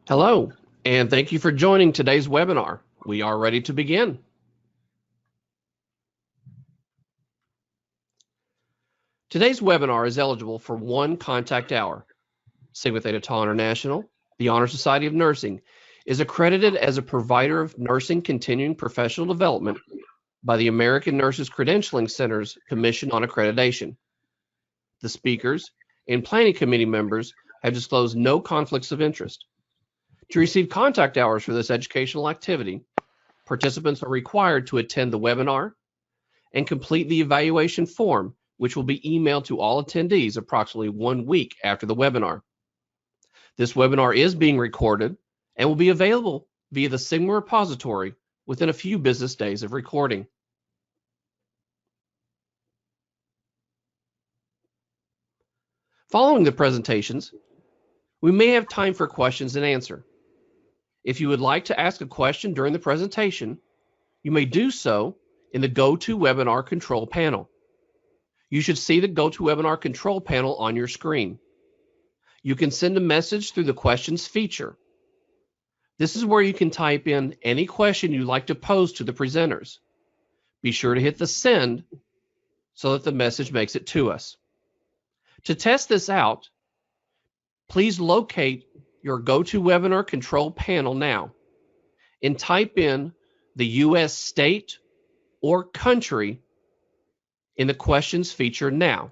Hello, and thank you for joining today's webinar. We are ready to begin. Today's webinar is eligible for one contact hour. Sigma Theta Tau International, the Honor Society of Nursing, is accredited as a provider of nursing continuing professional development by the American Nurses Credentialing Center's Commission on Accreditation. The speakers and planning committee members have disclosed no conflicts of interest. To receive contact hours for this educational activity, participants are required to attend the webinar and complete the evaluation form, which will be emailed to all attendees approximately 1 week after the webinar. This webinar is being recorded and will be available via the Sigma repository within a few business days of recording. Following the presentations, we may have time for questions and answer. If you would like to ask a question during the presentation, you may do so in the GoToWebinar control panel. You should see the GoToWebinar control panel on your screen. You can send a message through the questions feature. This is where you can type in any question you'd like to pose to the presenters. Be sure to hit the send so that the message makes it to us. To test this out, please locate your GoToWebinar control panel now and type in the U.S. state or country in the questions feature now.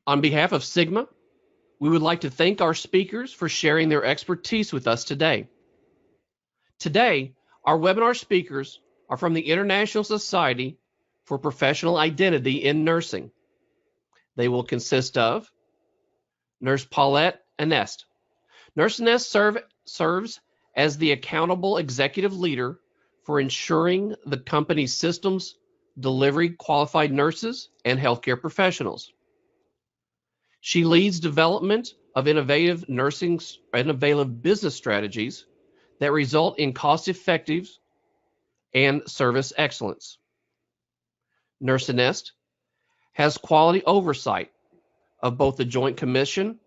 On behalf of Sigma, we would like to thank our speakers for sharing their expertise with us today. Today, our webinar speakers are from the International Society for Professional Identity in Nursing. They will consist of Nurse Paulette Anest. Nurse Anest serves as the accountable executive leader for ensuring the company's systems delivery qualified nurses and healthcare professionals. She leads development of innovative business strategies that result in cost-effective and service excellence. Nurse Anest has quality oversight of both the Joint Commission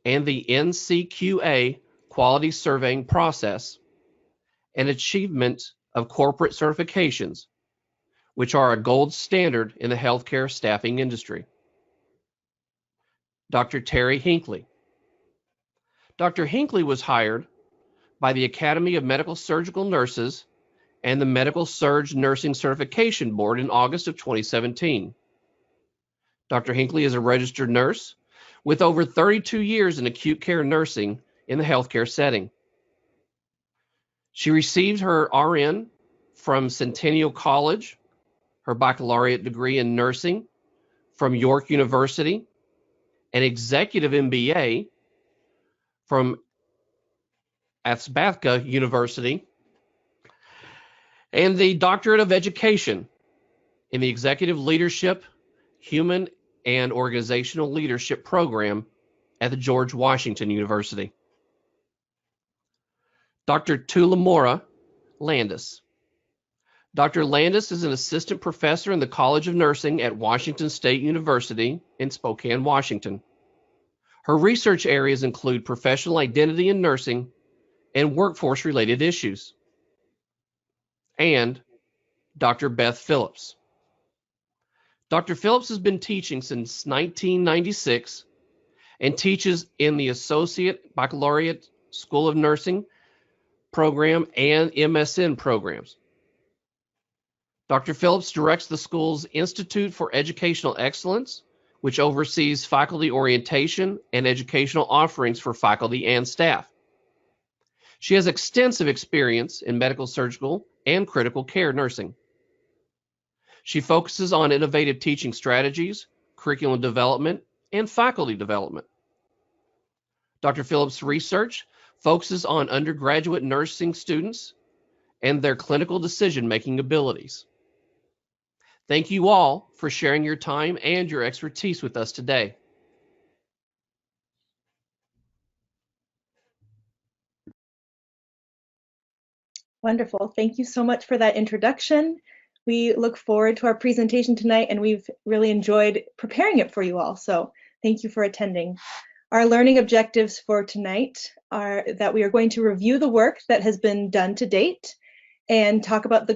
and the NCQA quality surveying process and achievement of corporate certifications, which are a gold standard in the healthcare staffing industry. Dr. Terry Hinckley. Dr. Hinckley was hired by the Academy of Medical Surgical Nurses and the Medical Surg Nursing Certification Board in August of 2017. Dr. Hinckley is a registered nurse with over 32 years in acute care nursing in the healthcare setting. She received her RN from Centennial College, her baccalaureate degree in nursing from York University, an executive MBA from Athabasca University, and the Doctorate of Education in the Executive Leadership, Human and Organizational Leadership program at the George Washington University. Dr. Tulamora Landis. Dr. Landis is an assistant professor in the College of Nursing at Washington State University in Spokane, Washington. Her research areas include professional identity in nursing and workforce-related issues. And Dr. Beth Phillips. Dr. Phillips has been teaching since 1996 and teaches in the Associate Baccalaureate School of Nursing program and MSN programs. Dr. Phillips directs the school's Institute for Educational Excellence, which oversees faculty orientation and educational offerings for faculty and staff. She has extensive experience in medical, surgical, and critical care nursing. She focuses on innovative teaching strategies, curriculum development, and faculty development. Dr. Phillips' research focuses on undergraduate nursing students and their clinical decision-making abilities. Thank you all for sharing your time and your expertise with us today. Wonderful. Thank you so much for that introduction. We look forward to our presentation tonight, and we've really enjoyed preparing it for you all. So thank you for attending. Our learning objectives for tonight are that we are going to review the work that has been done to date and talk about the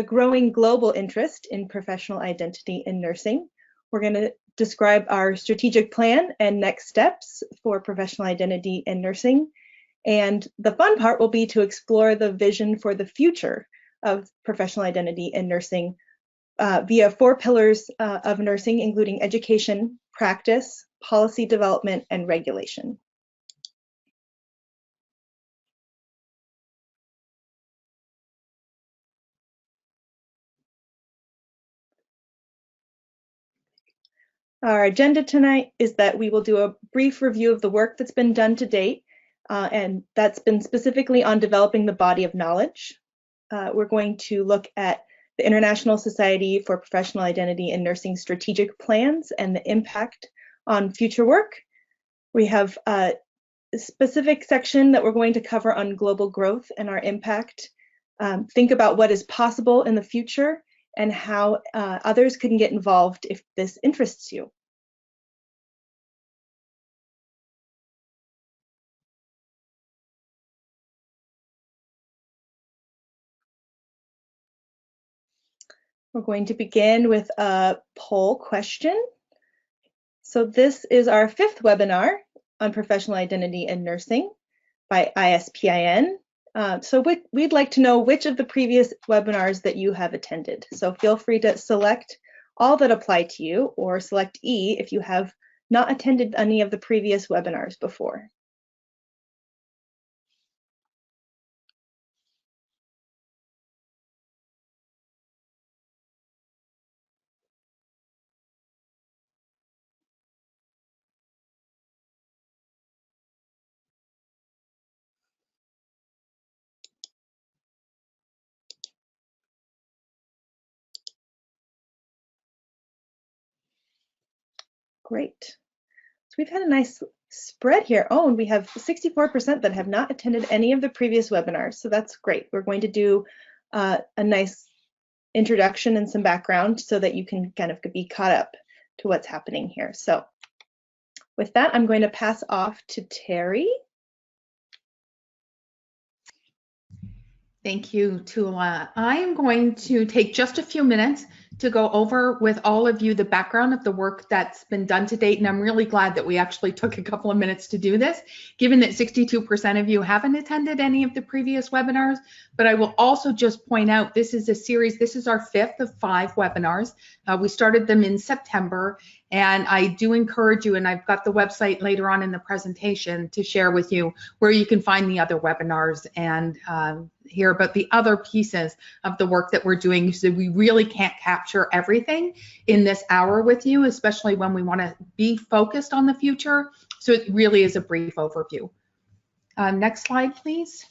growing global interest in professional identity in nursing. We're going to describe our strategic plan and next steps for professional identity in nursing. And the fun part will be to explore the vision for the future of professional identity in nursing via 4 pillars of nursing, including education, practice, policy development, and regulation. Our agenda tonight is that we will do a brief review of the work that's been done to date, and that's been specifically on developing the body of knowledge. We're going to look at the International Society for Professional Identity in Nursing strategic plans and the impact on future work. We have a specific section that we're going to cover on global growth and our impact. Think about what is possible in the future and how others can get involved if this interests you. We're going to begin with a poll question. So this is our 5th webinar on professional identity in nursing by ISPIN. So we'd like to know which of the previous webinars that you have attended. So feel free to select all that apply to you, or select E if you have not attended any of the previous webinars before. Great. So we've had a nice spread here. Oh, and we have 64% that have not attended any of the previous webinars. So that's great. We're going to do a nice introduction and some background so that you can kind of be caught up to what's happening here. So with that, I'm going to pass off to Terry. Thank you, Tula. I am going to take just a few minutes to go over with all of you the background of the work that's been done to date. And I'm really glad that we actually took a couple of minutes to do this, given that 62% of you haven't attended any of the previous webinars. But I will also just point out, this is a series, this is our 5th of 5 webinars. We started them in September, and I do encourage you, and I've got the website later on in the presentation to share with you where you can find the other webinars and hear about the other pieces of the work that we're doing. So we really can't capture everything in this hour with you, especially when we want to be focused on the future. So it really is a brief overview. Next slide, please.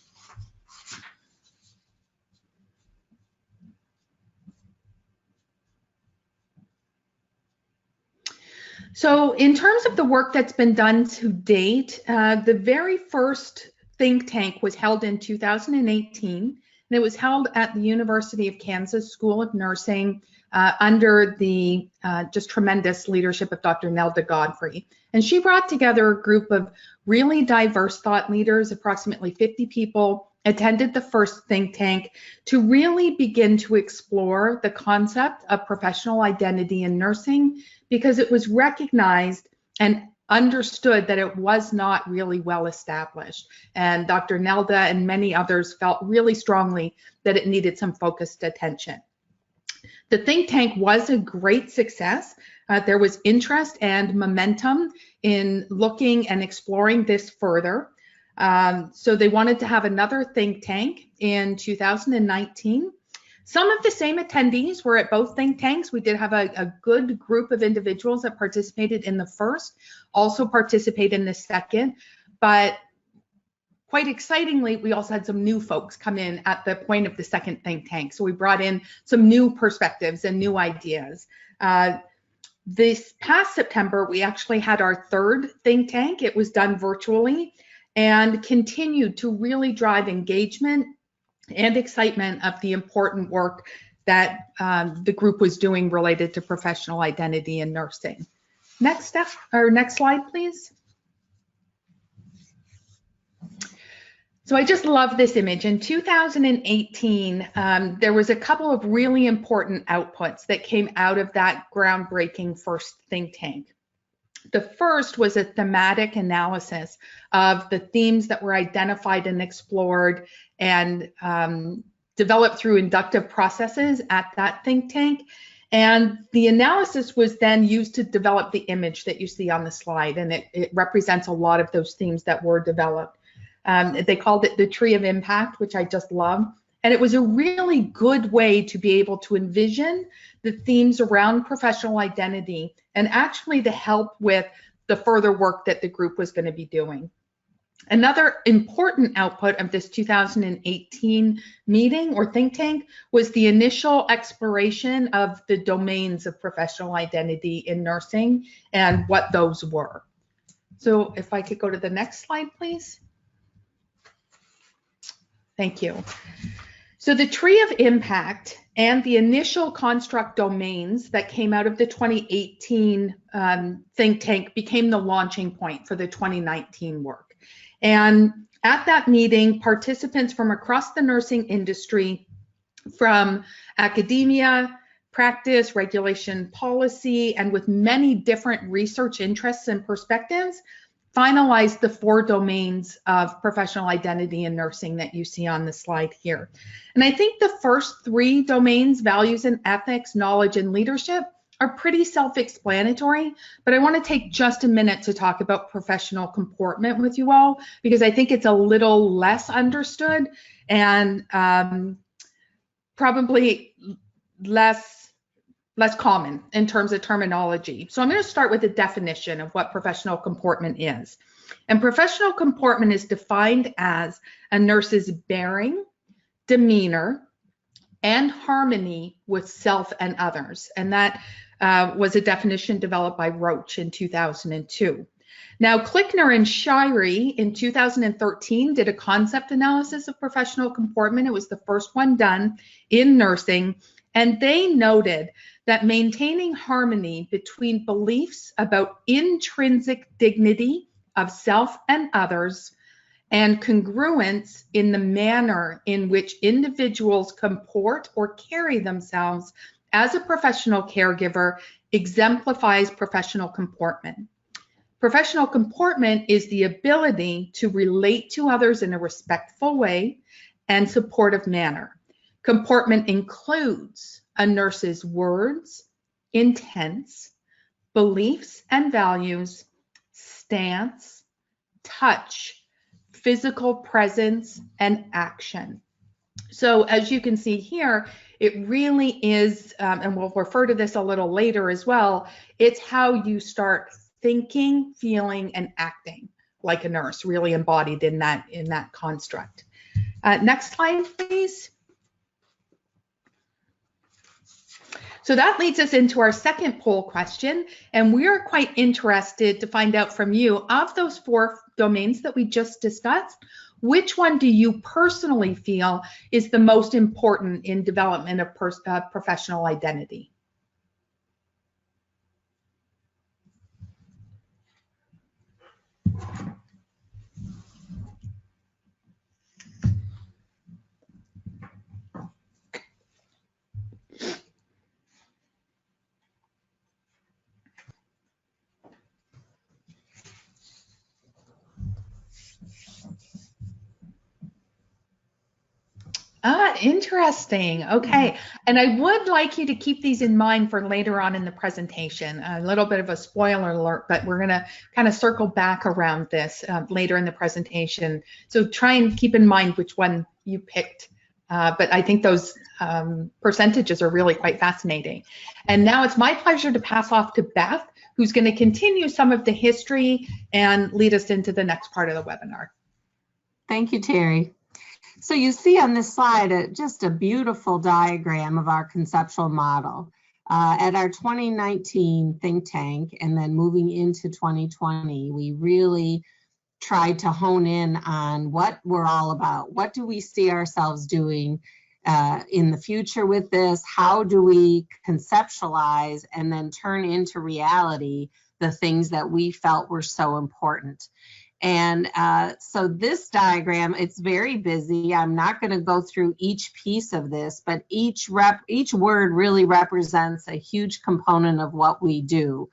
So in terms of the work that's been done to date, the very first think tank was held in 2018, and it was held at the University of Kansas School of Nursing under the just tremendous leadership of Dr. Nelda Godfrey. And she brought together a group of really diverse thought leaders, approximately 50 people attended the first think tank to really begin to explore the concept of professional identity in nursing, because it was recognized and understood that it was not really well established. And Dr. Nelda and many others felt really strongly that it needed some focused attention. The think tank was a great success. There was interest and momentum in looking and exploring this further. So they wanted to have another think tank in 2019. Some of the same attendees were at both think tanks. We did have a good group of individuals that participated in the first, also participate in the second, but quite excitingly, we also had some new folks come in at the point of the second think tank. So we brought in some new perspectives and new ideas. This past September, we actually had our third think tank. It was done virtually and continued to really drive engagement and excitement of the important work that the group was doing related to professional identity in nursing. Next step, or next slide, please. So I just love this image. In 2018, there was a couple of really important outputs that came out of that groundbreaking first think tank. The first was a thematic analysis of the themes that were identified and explored and developed through inductive processes at that think tank. And the analysis was then used to develop the image that you see on the slide, and it represents a lot of those themes that were developed. They called it the Tree of Impact, which I just love. And it was a really good way to be able to envision the themes around professional identity and actually to help with the further work that the group was going to be doing. Another important output of this 2018 meeting or think tank was the initial exploration of the domains of professional identity in nursing and what those were. So if I could go to the next slide, please. Thank you. So the Tree of Impact and the initial construct domains that came out of the 2018 think tank became the launching point for the 2019 work. And at that meeting, participants from across the nursing industry, from academia, practice, regulation, policy, and with many different research interests and perspectives, finalized the 4 domains of professional identity in nursing that you see on the slide here. And I think the first 3 domains, values and ethics, knowledge and leadership, are pretty self-explanatory, but I want to take just a minute to talk about professional comportment with you all, because I think it's a little less understood and probably less common in terms of terminology. So I'm going to start with a definition of what professional comportment is. And professional comportment is defined as a nurse's bearing, demeanor, and harmony with self and others. And that was a definition developed by Roach in 2002. Now, Klickner and Shirey in 2013 did a concept analysis of professional comportment. It was the first one done in nursing. And they noted that maintaining harmony between beliefs about intrinsic dignity of self and others and congruence in the manner in which individuals comport or carry themselves as a professional caregiver exemplifies professional comportment. Professional comportment is the ability to relate to others in a respectful way and supportive manner. Comportment includes a nurse's words, intents, beliefs and values, stance, touch, physical presence, and action. So as you can see here, it really is, and we'll refer to this a little later as well, it's how you start thinking, feeling, and acting like a nurse, really embodied in that construct. Next slide, please. So that leads us into our second poll question, and we are quite interested to find out from you, of those 4 domains that we just discussed, which one do you personally feel is the most important in development of professional identity? Interesting. Okay. And I would like you to keep these in mind for later on in the presentation. A little bit of a spoiler alert, but we're going to kind of circle back around this later in the presentation. So try and keep in mind which one you picked. But I think those percentages are really quite fascinating. And now it's my pleasure to pass off to Beth, who's going to continue some of the history and lead us into the next part of the webinar. Thank you, Terry. So you see on this slide just a beautiful diagram of our conceptual model. At our 2019 think tank and then moving into 2020, we really tried to hone in on what we're all about. What do we see ourselves doing in the future with this? How do we conceptualize and then turn into reality the things that we felt were so important? And so this diagram, it's very busy. I'm not going to go through each piece of this, but each word really represents a huge component of what we do.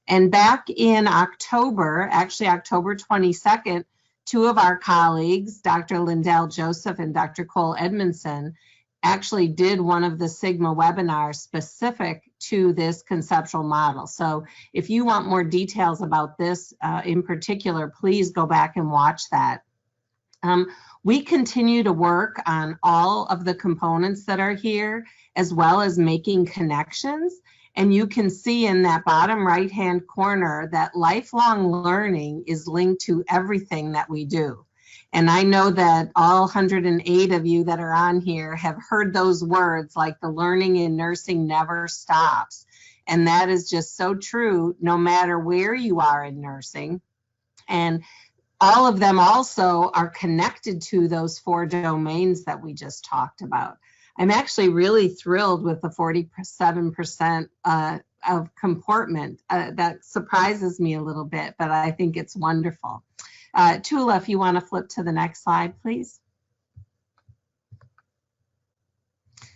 And back in October, actually October 22nd, two of our colleagues, Dr. Lindell Joseph and Dr. Cole Edmondson, actually did one of the Sigma webinars specific to this conceptual model. So if you want more details about this in particular, please go back and watch that. We continue to work on all of the components that are here, as well as making connections. And you can see in that bottom right-hand corner that lifelong learning is linked to everything that we do. And I know that all 108 of you that are on here have heard those words, like the learning in nursing never stops. And that is just so true, no matter where you are in nursing. And all of them also are connected to those 4 domains that we just talked about. I'm actually really thrilled with the 47% of comportment. That surprises me a little bit, but I think it's wonderful. Tula, if you want to flip to the next slide, please.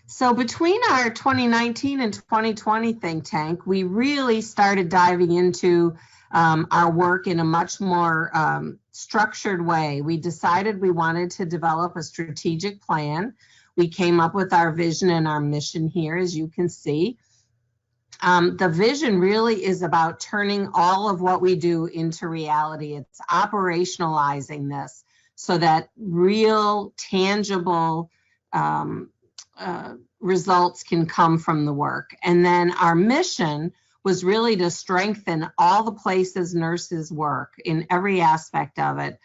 So between our 2019 and 2020 think tank, we really started diving into our work in a much more structured way. We decided we wanted to develop a strategic plan. We came up with our vision and our mission here, as you can see. The vision really is about turning all of what we do into reality. It's operationalizing this so that real, tangible results can come from the work. And then our mission was really to strengthen all the places nurses work in every aspect of it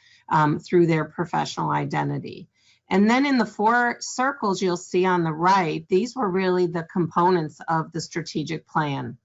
through their professional identity. And then in the 4 circles you'll see on the right, these were really the components of the strategic plan.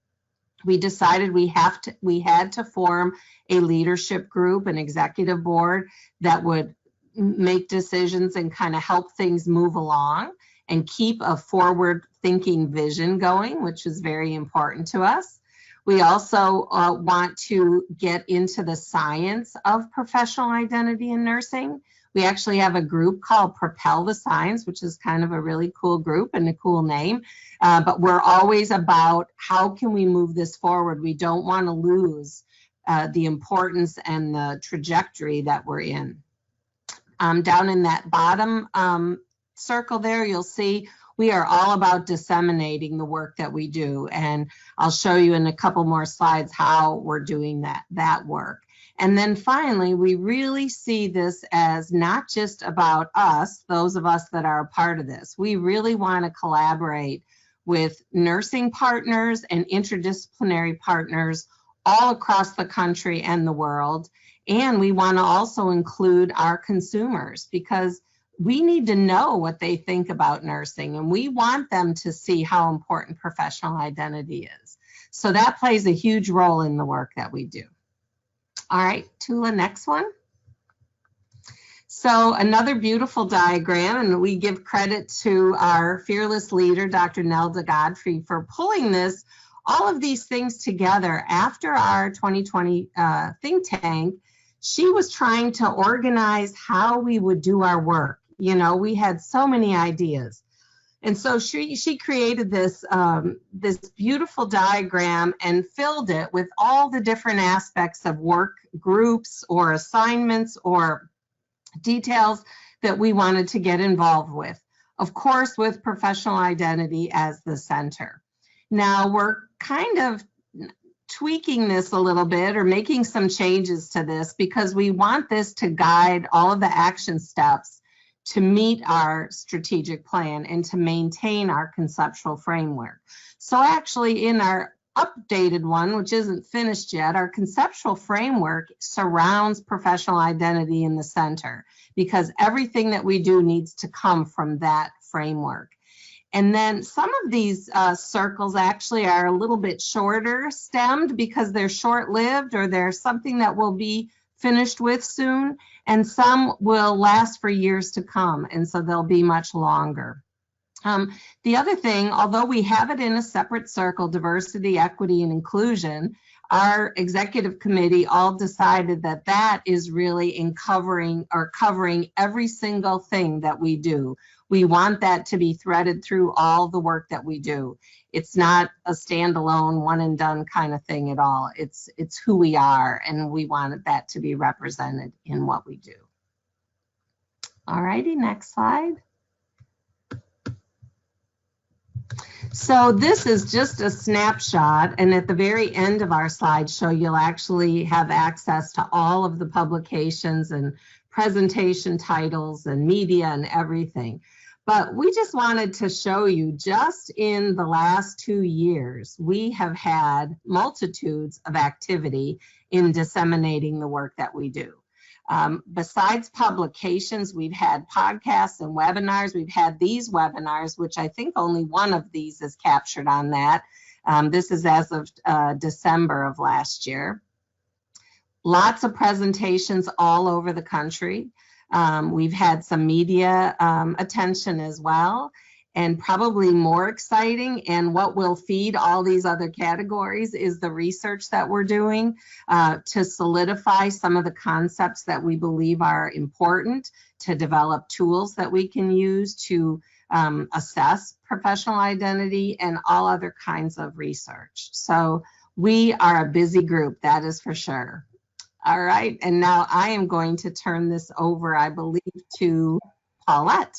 We decided we had to form a leadership group, an executive board that would make decisions and kind of help things move along and keep a forward-thinking vision going, which is very important to us. We also want to get into the science of professional identity in nursing. We actually have a group called Propel the Science, which is kind of a really cool group and a cool name. But we're always about how can we move this forward? We don't want to lose the importance and the trajectory that we're in. Down in that bottom circle there, you'll see we are all about disseminating the work that we do. And I'll show you in a couple more slides how we're doing that work. And then finally, we really see this as not just about us, those of us that are a part of this. We really want to collaborate with nursing partners and interdisciplinary partners all across the country and the world. And we want to also include our consumers, because we need to know what they think about nursing, and we want them to see how important professional identity is. So that plays a huge role in the work that we do. All right, Tula, next one. So another beautiful diagram, and we give credit to our fearless leader, Dr. Nelda Godfrey, for pulling all of these things together after our 2020 think tank. She was trying to organize how we would do our work. You know, we had so many ideas. And so she created this beautiful diagram and filled it with all the different aspects of work groups or assignments or details that we wanted to get involved with. Of course, with professional identity as the center. Now we're kind of tweaking this a little bit or making some changes to this because we want this to guide all of the action steps to meet our strategic plan and to maintain our conceptual framework. So actually in our updated one, which isn't finished yet, our conceptual framework surrounds professional identity in the center because everything that we do needs to come from that framework. And then some of these circles actually are a little bit shorter stemmed because they're short-lived or they're something that will be finished with soon, and some will last for years to come, and so they'll be much longer. The other thing, although we have it in a separate circle, diversity, equity, and inclusion, our executive committee all decided that that is really in covering every single thing that we do. We want that to be threaded through all the work that we do. It's not a standalone one and done kind of thing at all. It's who we are, and we wanted that to be represented in what we do. All righty, next slide. So this is just a snapshot, and at the very end of our slideshow, you'll actually have access to all of the publications and presentation titles and media and everything. But we just wanted to show you, just in the last 2 years, we have had multitudes of activity in disseminating the work that we do. Besides publications, we've had podcasts and webinars. We've had these webinars, which I think only one of these is captured on that. This is as of December of last year. Lots of presentations all over the country. We've had some media attention as well. And probably more exciting, and what will feed all these other categories, is the research that we're doing to solidify some of the concepts that we believe are important, to develop tools that we can use to assess professional identity and all other kinds of research. So we are a busy group, that is for sure. All right, and now I am going to turn this over, I believe, to Paulette.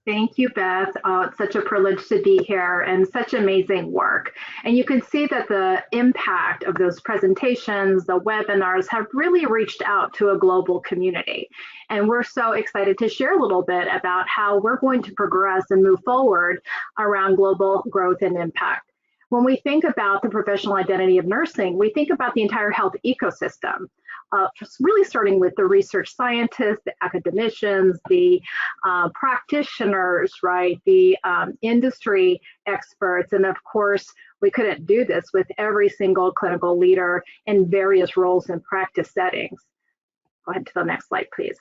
Thank you, Beth. It's such a privilege to be here, and such amazing work. And you can see that the impact of those presentations, the webinars, have really reached out to a global community. And we're so excited to share a little bit about how we're going to progress and move forward around global growth and impact. When we think about the professional identity of nursing, we think about the entire health ecosystem. Just really starting with the research scientists, the academicians, the practitioners, right, the industry experts, and of course, we couldn't do this with every single clinical leader in various roles and practice settings. Go ahead to the next slide, please.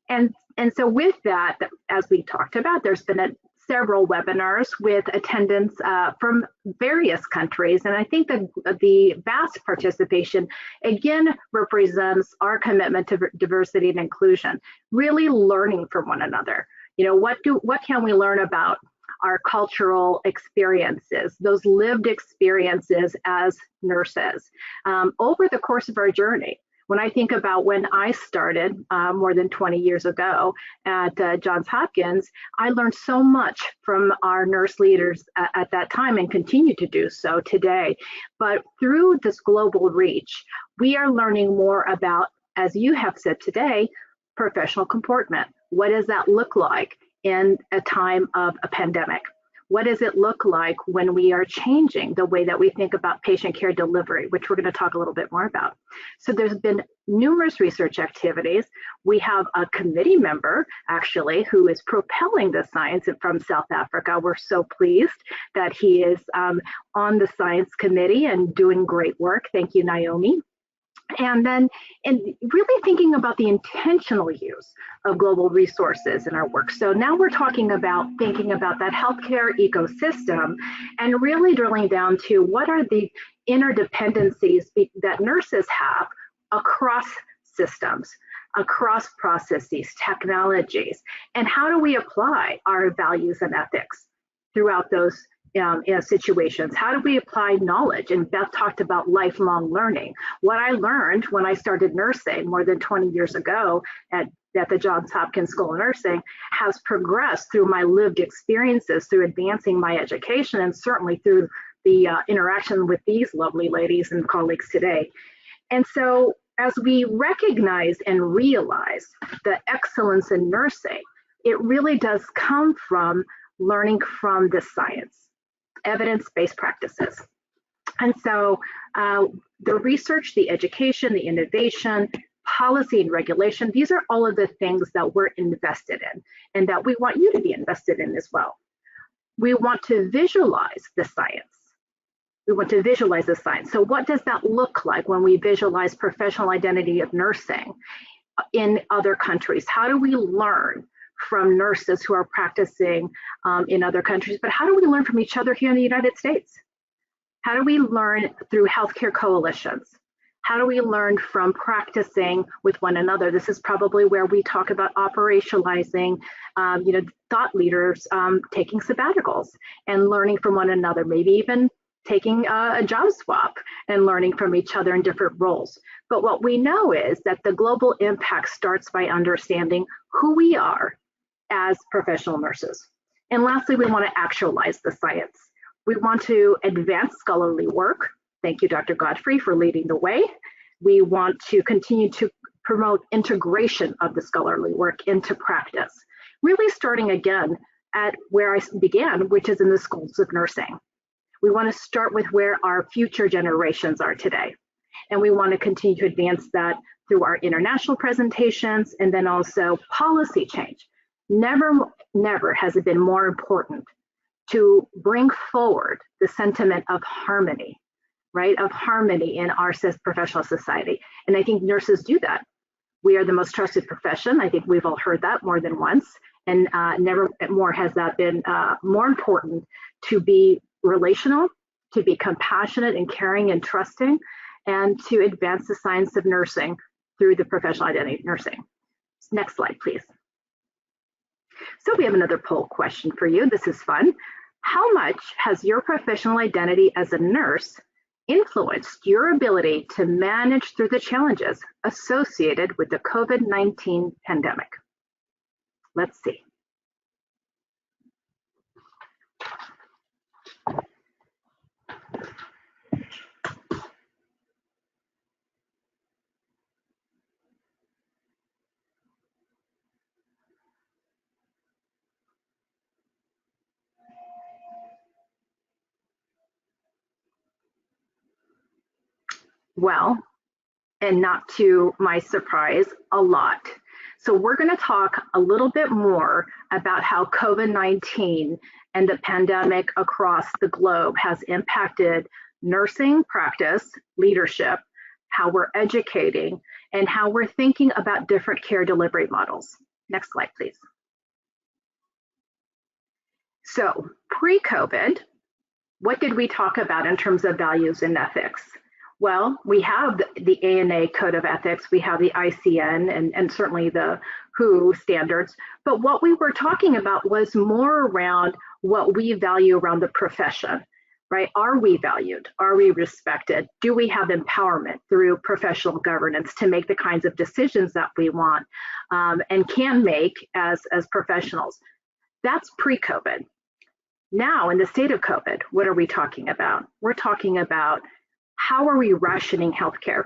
And so with that, as we talked about, there's been several webinars with attendance from various countries. And I think that the vast participation, again, represents our commitment to diversity and inclusion, really learning from one another. You know, what can we learn about our cultural experiences, those lived experiences as nurses over the course of our journey? When I think about when I started more than 20 years ago at Johns Hopkins, I learned so much from our nurse leaders at that time, and continue to do so today. But through this global reach, we are learning more about, as you have said today, professional comportment. What does that look like in a time of a pandemic? What does it look like when we are changing the way that we think about patient care delivery, which we're going to talk a little bit more about? So there's been numerous research activities. We have a committee member, actually, who is propelling the science from South Africa. We're so pleased that he is on the science committee and doing great work. Thank you, Naomi. And then really thinking about the intentional use of global resources in our work. So now we're talking about thinking about that healthcare ecosystem and really drilling down to what are the interdependencies that nurses have across systems, across processes, technologies, and how do we apply our values and ethics throughout those situations? How do we apply knowledge? And Beth talked about lifelong learning. What I learned when I started nursing more than 20 years ago at the Johns Hopkins School of Nursing has progressed through my lived experiences, through advancing my education, and certainly through the interaction with these lovely ladies and colleagues today. And so as we recognize and realize the excellence in nursing, it really does come from learning from the science, evidence-based practices. And so the research, the education, the innovation, policy and regulation, these are all of the things that we're invested in and that we want you to be invested in as well. We want to visualize the science. We want to visualize the science. So what does that look like when we visualize professional identity of nursing in other countries? How do we learn from nurses who are practicing in other countries, but how do we learn from each other here in the United States? How do we learn through healthcare coalitions? How do we learn from practicing with one another? This is probably where we talk about operationalizing, thought leaders taking sabbaticals and learning from one another, maybe even taking a job swap and learning from each other in different roles. But what we know is that the global impact starts by understanding who we are as professional nurses. And lastly, we want to actualize the science. We want to advance scholarly work. Thank you, Dr. Godfrey, for leading the way. We want to continue to promote integration of the scholarly work into practice, really starting again at where I began, which is in the schools of nursing. We want to start with where our future generations are today. And we want to continue to advance that through our international presentations and then also policy change. Never has it been more important to bring forward the sentiment of harmony, right? Of harmony in our professional society. And I think nurses do that. We are the most trusted profession. I think we've all heard that more than once. And never more has that been more important to be relational, to be compassionate and caring and trusting, and to advance the science of nursing through the professional identity of nursing. Next slide, please. So we have another poll question for you. This is fun. How much has your professional identity as a nurse influenced your ability to manage through the challenges associated with the COVID-19 pandemic? Let's see. Well, and not to my surprise, a lot. So we're going to talk a little bit more about how COVID-19 and the pandemic across the globe has impacted nursing practice, leadership, how we're educating, and how we're thinking about different care delivery models. Next slide, please. So pre-COVID, what did we talk about in terms of values and ethics? Well, we have the ANA Code of Ethics, we have the ICN, and certainly the WHO standards. But what we were talking about was more around what we value around the profession, right? Are we valued? Are we respected? Do we have empowerment through professional governance to make the kinds of decisions that we want and can make as professionals? That's pre-COVID. Now, in the state of COVID, what are we talking about? We're talking about how are we rationing healthcare?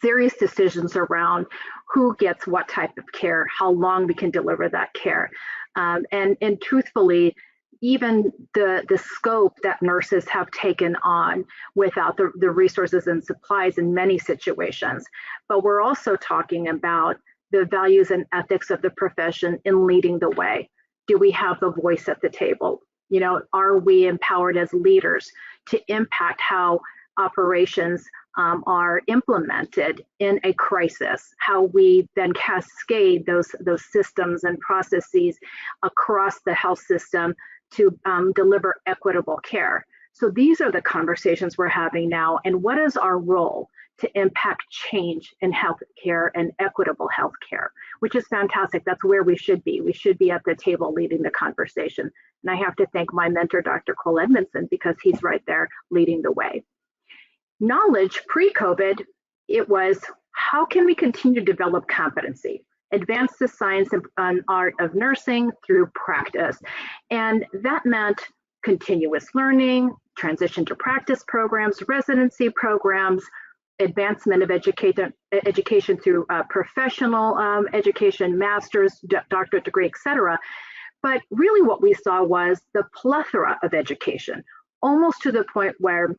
Serious decisions around who gets what type of care, how long we can deliver that care. And truthfully, even the scope that nurses have taken on without the resources and supplies in many situations. But we're also talking about the values and ethics of the profession in leading the way. Do we have the voice at the table? You know, are we empowered as leaders to impact how operations are implemented in a crisis, how we then cascade those systems and processes across the health system to deliver equitable care. So these are the conversations we're having now, and what is our role to impact change in healthcare and equitable healthcare, which is fantastic. That's where we should be. We should be at the table leading the conversation. And I have to thank my mentor, Dr. Cole Edmondson, because he's right there leading the way. Knowledge pre-COVID, it was how can we continue to develop competency, advance the science and art of nursing through practice. And that meant continuous learning, transition to practice programs, residency programs, advancement of education through professional education, master's, doctorate degree, etc. But really what we saw was the plethora of education, almost to the point where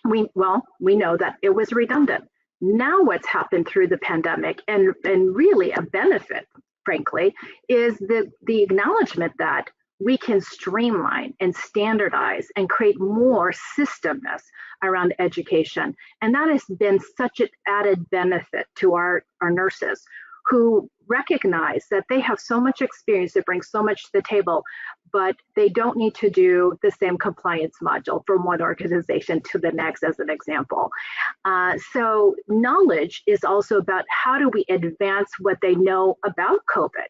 we know that it was redundant. Now what's happened through the pandemic and really a benefit, frankly, is the acknowledgement that we can streamline and standardize and create more systemness around education. And that has been such an added benefit to our nurses who recognize that they have so much experience, they bring so much to the table, but they don't need to do the same compliance module from one organization to the next, as an example. So knowledge is also about how do we advance what they know about COVID.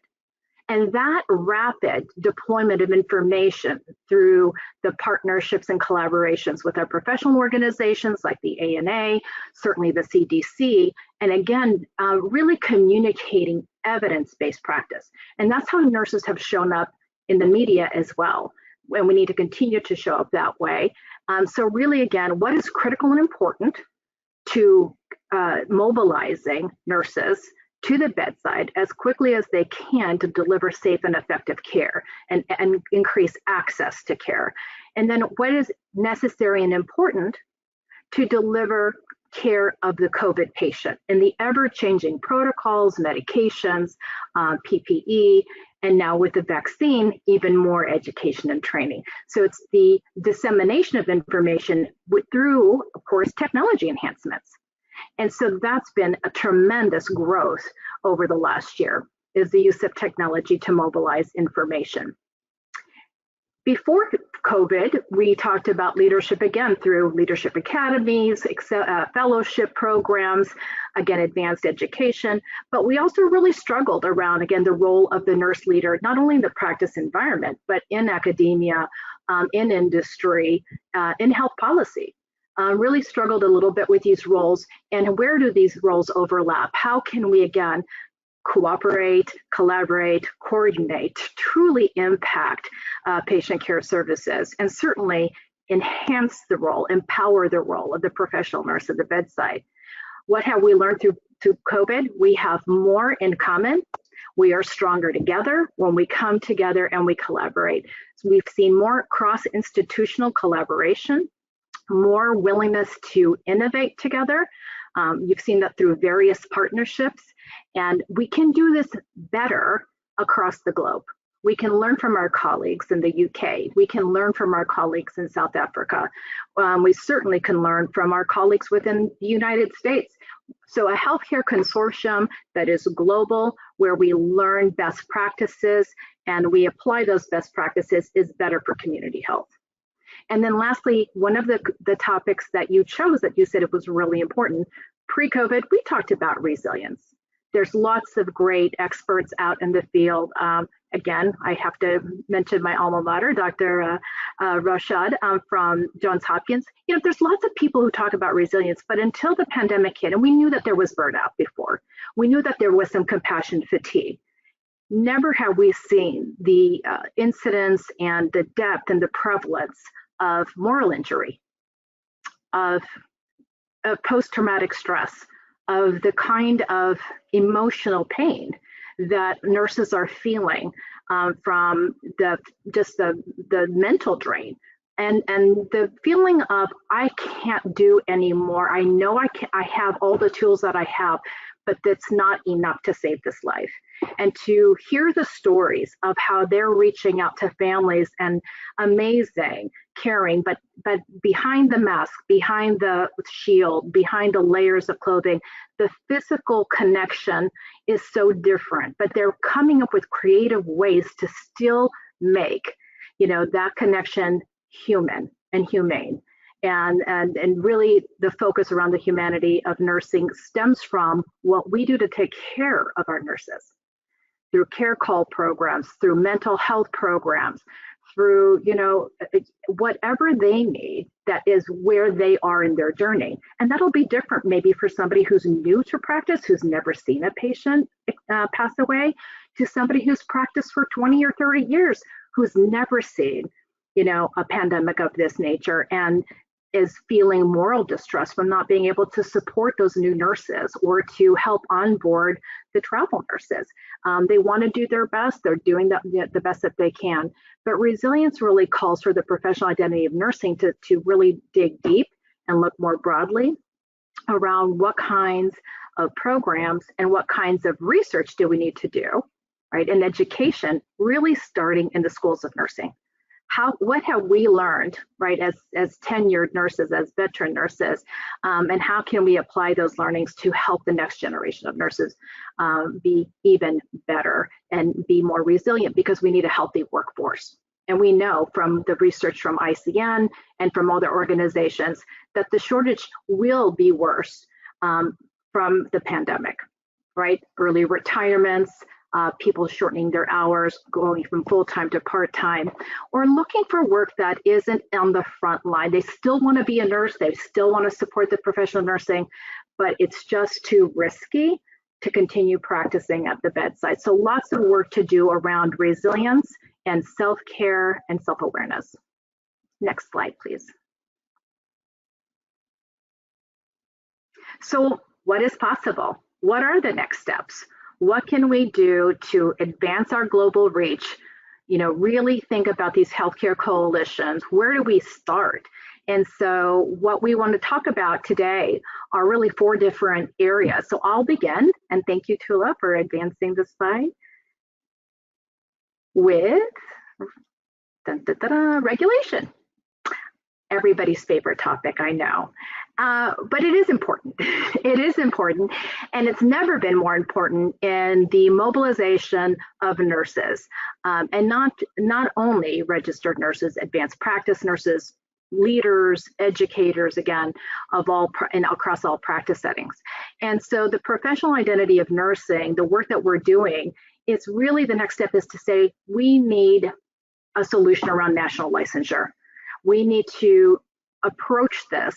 And that rapid deployment of information through the partnerships and collaborations with our professional organizations like the ANA, certainly the CDC, and again, really communicating evidence-based practice. And that's how nurses have shown up in the media as well. And we need to continue to show up that way. So really, again, what is critical and important to mobilizing nurses to the bedside as quickly as they can to deliver safe and effective care and increase access to care. And then what is necessary and important to deliver care of the COVID patient and the ever-changing protocols, medications, PPE, and now with the vaccine, even more education and training. So it's the dissemination of information through, of course, technology enhancements. And so that's been a tremendous growth over the last year, is the use of technology to mobilize information. Before COVID, we talked about leadership again through leadership academies, fellowship programs, again, advanced education, but we also really struggled around, again, the role of the nurse leader, not only in the practice environment, but in academia, in industry, in health policy. Really struggled a little bit with these roles, and where do these roles overlap? How can we, again, cooperate, collaborate, coordinate, truly impact patient care services, and certainly enhance the role, empower the role of the professional nurse at the bedside? What have we learned through COVID? We have more in common. We are stronger together when we come together and we collaborate. So we've seen more cross-institutional collaboration, more willingness to innovate together. You've seen that through various partnerships, and we can do this better across the globe. We can learn from our colleagues in the UK. We can learn from our colleagues in South Africa. We certainly can learn from our colleagues within the United States. So a healthcare consortium that is global, where we learn best practices and we apply those best practices, is better for community health. And then lastly, one of the topics that you chose that you said it was really important, pre-COVID, we talked about resilience. There's lots of great experts out in the field. Again, I have to mention my alma mater, Dr. Rashad from Johns Hopkins. You know, there's lots of people who talk about resilience, but until the pandemic hit, and we knew that there was burnout before, we knew that there was some compassion fatigue. Never have we seen the incidence and the depth and the prevalence of moral injury, of post-traumatic stress, of the kind of emotional pain that nurses are feeling from the mental drain and the feeling of, I can't do anymore. I know I have all the tools that I have, but that's not enough to save this life. And to hear the stories of how they're reaching out to families and amazing, caring, but behind the mask, behind the shield, behind the layers of clothing, the physical connection is so different, but they're coming up with creative ways to still make, you know, that connection human and humane. And really the focus around the humanity of nursing stems from what we do to take care of our nurses through care call programs, through mental health programs, through, you know, whatever they need, that is where they are in their journey. And that'll be different maybe for somebody who's new to practice, who's never seen a patient pass away, to somebody who's practiced for 20 or 30 years, who's never seen, you know, a pandemic of this nature and is feeling moral distress from not being able to support those new nurses or to help onboard the travel nurses. They want to do their best. They're doing the best that they can. But resilience really calls for the professional identity of nursing to really dig deep and look more broadly around what kinds of programs and what kinds of research do we need to do, right? And education really starting in the schools of nursing. what have we learned, right, as tenured nurses, as veteran nurses, and how can we apply those learnings to help the next generation of nurses be even better and be more resilient, because we need a healthy workforce. And we know from the research from ICN and from other organizations that the shortage will be worse from the pandemic, right? Early retirements, people shortening their hours, going from full-time to part-time, or looking for work that isn't on the front line. They still want to be a nurse, they still want to support the professional nursing, but it's just too risky to continue practicing at the bedside. So lots of work to do around resilience and self-care and self-awareness. Next slide, please. So what is possible? What are the next steps? What can we do to advance our global reach? Really think about these healthcare coalitions. Where do we start? And so what we want to talk about today are really 4 different areas. So I'll begin, and thank you, Tula, for advancing the slide, with regulation. Everybody's favorite topic, I know. But it is important. It is important, and it's never been more important in the mobilization of nurses, and not only registered nurses, advanced practice nurses, leaders, educators, again, and across all practice settings. And so the professional identity of nursing, the work that we're doing, is really the next step is to say we need a solution around national licensure. We need to approach this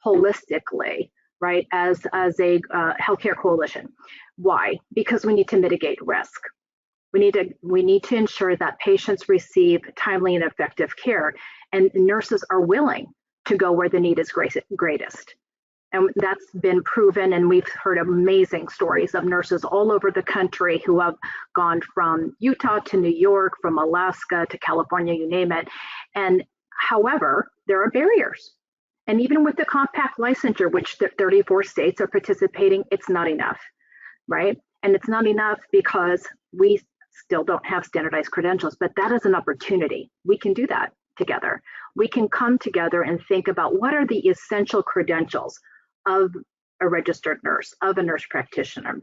holistically, right, as a healthcare coalition. Why? Because we need to mitigate risk. We need to ensure that patients receive timely and effective care, and nurses are willing to go where the need is greatest. And that's been proven, and we've heard amazing stories of nurses all over the country who have gone from Utah to New York, from Alaska to California, you name it. And however, there are barriers. And even with the compact licensure, which the 34 states are participating, it's not enough, right? And it's not enough because we still don't have standardized credentials, but that is an opportunity. We can do that together. We can come together and think about what are the essential credentials of a registered nurse, of a nurse practitioner,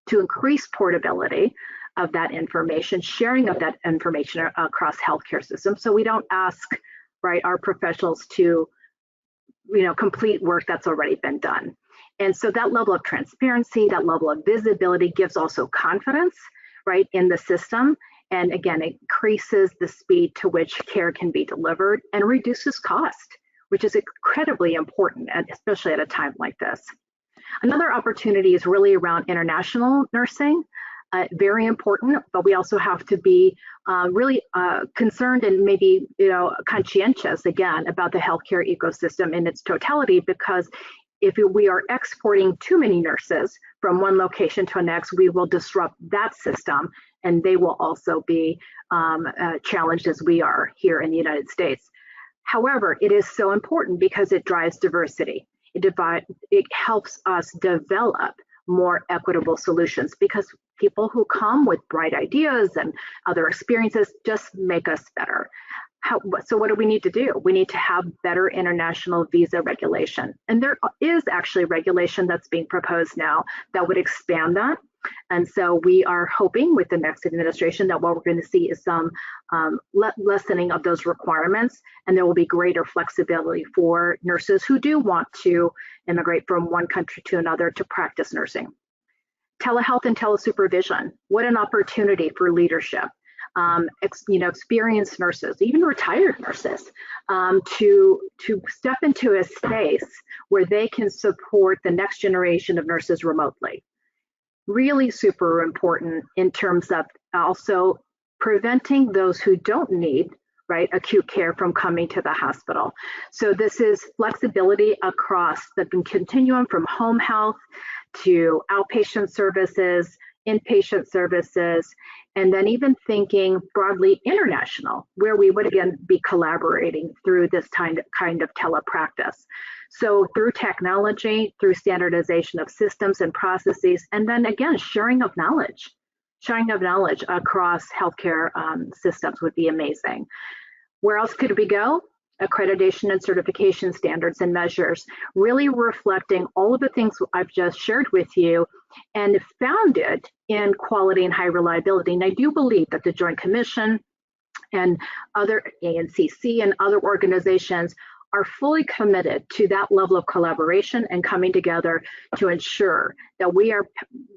to increase portability of that information, sharing of that information across healthcare systems, so we don't ask, right, our professionals to complete work that's already been done. And so that level of transparency, that level of visibility gives also confidence, right, in the system. And again, it increases the speed to which care can be delivered and reduces cost, which is incredibly important, especially at a time like this. Another opportunity is really around international nursing. Very important, but we also have to be really concerned and maybe conscientious again about the healthcare ecosystem in its totality, because if we are exporting too many nurses from one location to the next, we will disrupt that system, and they will also be challenged as we are here in the United States. However, it is so important because it drives diversity. It helps us develop more equitable solutions, because people who come with bright ideas and other experiences just make us better. So what do we need to do? We need to have better international visa regulation. And there is actually regulation that's being proposed now that would expand that. And so we are hoping with the next administration that what we're going to see is some lessening of those requirements, and there will be greater flexibility for nurses who do want to immigrate from one country to another to practice nursing. Telehealth and telesupervision, what an opportunity for leadership. Experienced nurses, even retired nurses, to step into a space where they can support the next generation of nurses remotely. Really super important in terms of also preventing those who don't need, right, acute care from coming to the hospital. So this is flexibility across the continuum from home health to outpatient services, inpatient services, and then even thinking broadly international, where we would again be collaborating through this kind of telepractice. So through technology, through standardization of systems and processes, and then again, sharing of knowledge across healthcare systems would be amazing. Where else could we go? Accreditation and certification standards and measures, really reflecting all of the things I've just shared with you and founded in quality and high reliability. And I do believe that the Joint Commission and other ANCC and other organizations are fully committed to that level of collaboration and coming together to ensure that we are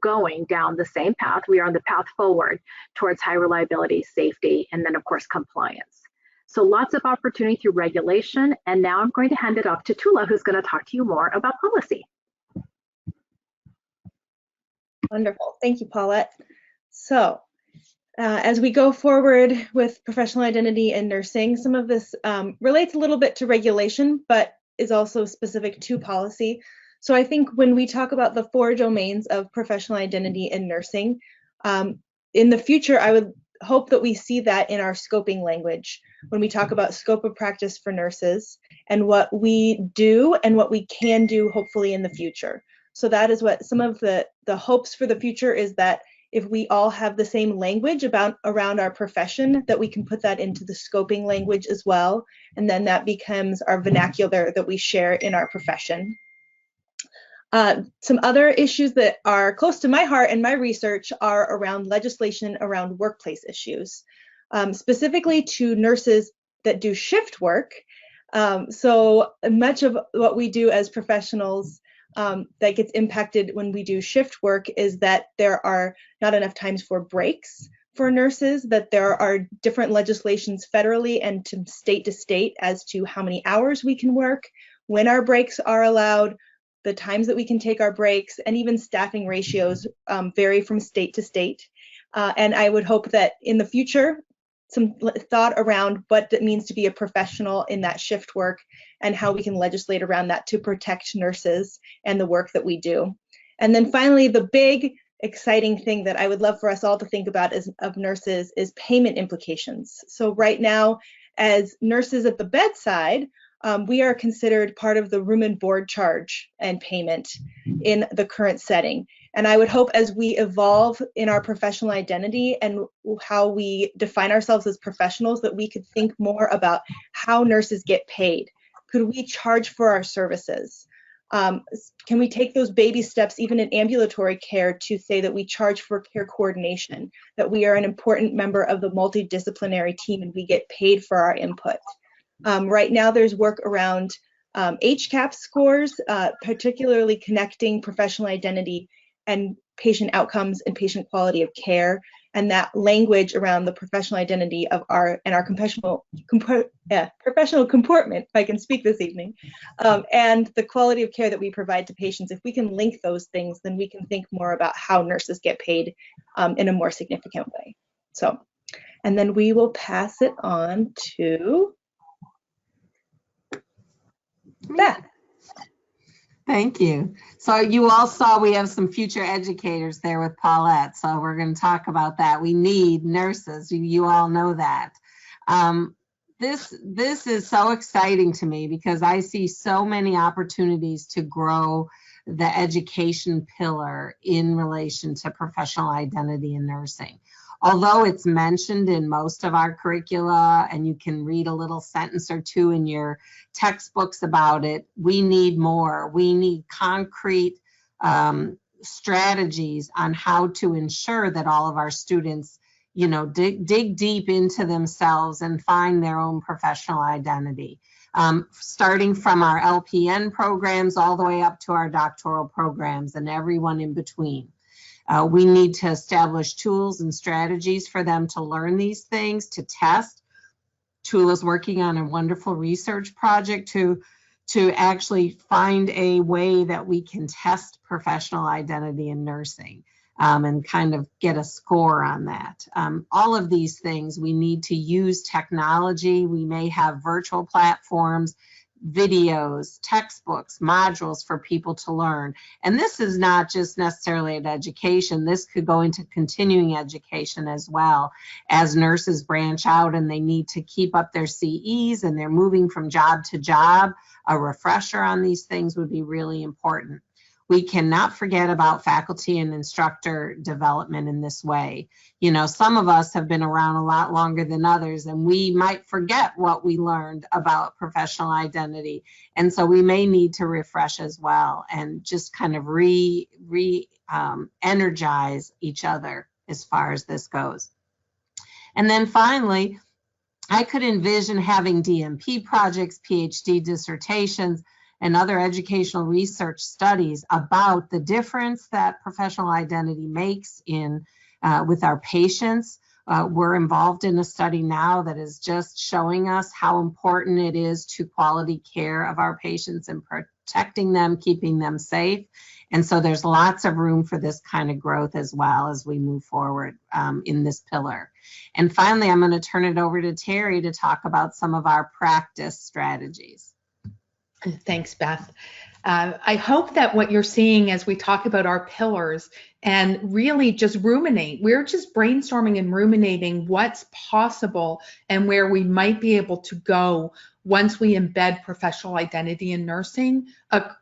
going down the same path. We are on the path forward towards high reliability, safety, and then of course compliance. So lots of opportunity through regulation. And now I'm going to hand it off to Tula, who's going to talk to you more about policy. Wonderful. Thank you, Paulette. So as we go forward with professional identity in nursing, some of this relates a little bit to regulation, but is also specific to policy. So I think when we talk about the 4 domains of professional identity in nursing, in the future, I would hope that we see that in our scoping language when we talk about scope of practice for nurses and what we do and what we can do hopefully in the future. So that is what some of the hopes for the future is, that if we all have the same language around our profession, that we can put that into the scoping language as well. And then that becomes our vernacular that we share in our profession. Some other issues that are close to my heart and my research are around legislation around workplace issues, specifically to nurses that do shift work. So much of what we do as professionals that gets impacted when we do shift work is that there are not enough times for breaks for nurses, that there are different legislations federally and to state as to how many hours we can work, when our breaks are allowed, the times that we can take our breaks, and even staffing ratios vary from state to state. And I would hope that in the future, some thought around what it means to be a professional in that shift work and how we can legislate around that to protect nurses and the work that we do. And then finally, the big exciting thing that I would love for us all to think about of nurses is payment implications. So right now, as nurses at the bedside, we are considered part of the room and board charge and payment in the current setting. And I would hope as we evolve in our professional identity and how we define ourselves as professionals, that we could think more about how nurses get paid. Could we charge for our services? Can we take those baby steps even in ambulatory care to say that we charge for care coordination, that we are an important member of the multidisciplinary team and we get paid for our input? Right now there's work around HCAHPS scores, particularly connecting professional identity and patient outcomes and patient quality of care, and that language around the professional identity of our professional comportment, if I can speak this evening, and the quality of care that we provide to patients. If we can link those things, then we can think more about how nurses get paid in a more significant way. So, and then we will pass it on to Beth. Thank you. So you all saw we have some future educators there with Paulette. So we're going to talk about that. We need nurses. You all know that. This is so exciting to me because I see so many opportunities to grow the education pillar in relation to professional identity in nursing. Although it's mentioned in most of our curricula and you can read a little sentence or two in your textbooks about it, we need more. We need concrete strategies on how to ensure that all of our students, you know, dig deep into themselves and find their own professional identity. Starting from our LPN programs all the way up to our doctoral programs and everyone in between. We need to establish tools and strategies for them to learn these things, to test. Tula's working on a wonderful research project to actually find a way that we can test professional identity in nursing and kind of get a score on that. All of these things, we need to use technology. We may have virtual platforms, videos, textbooks, modules for people to learn. And this is not just necessarily an education. This could go into continuing education as well as nurses branch out and they need to keep up their CEs and they're moving from job to job. A refresher on these things would be really important. we cannot forget about faculty and instructor development in this way. You know, some of us have been around a lot longer than others, and we might forget what we learned about professional identity. And so we may need to refresh as well and just kind of energize each other as far as this goes. And then finally, I could envision having DMP projects, PhD dissertations, and other educational research studies about the difference that professional identity makes in with our patients. We're involved in a study now that is just showing us how important it is to quality care of our patients and protecting them, keeping them safe. And so there's lots of room for this kind of growth as well as we move forward in this pillar. And finally, I'm going to turn it over to Terry to talk about some of our practice strategies. Thanks, Beth. I hope that what you're seeing as we talk about our pillars and really just ruminate, we're just brainstorming and ruminating what's possible and where we might be able to go once we embed professional identity in nursing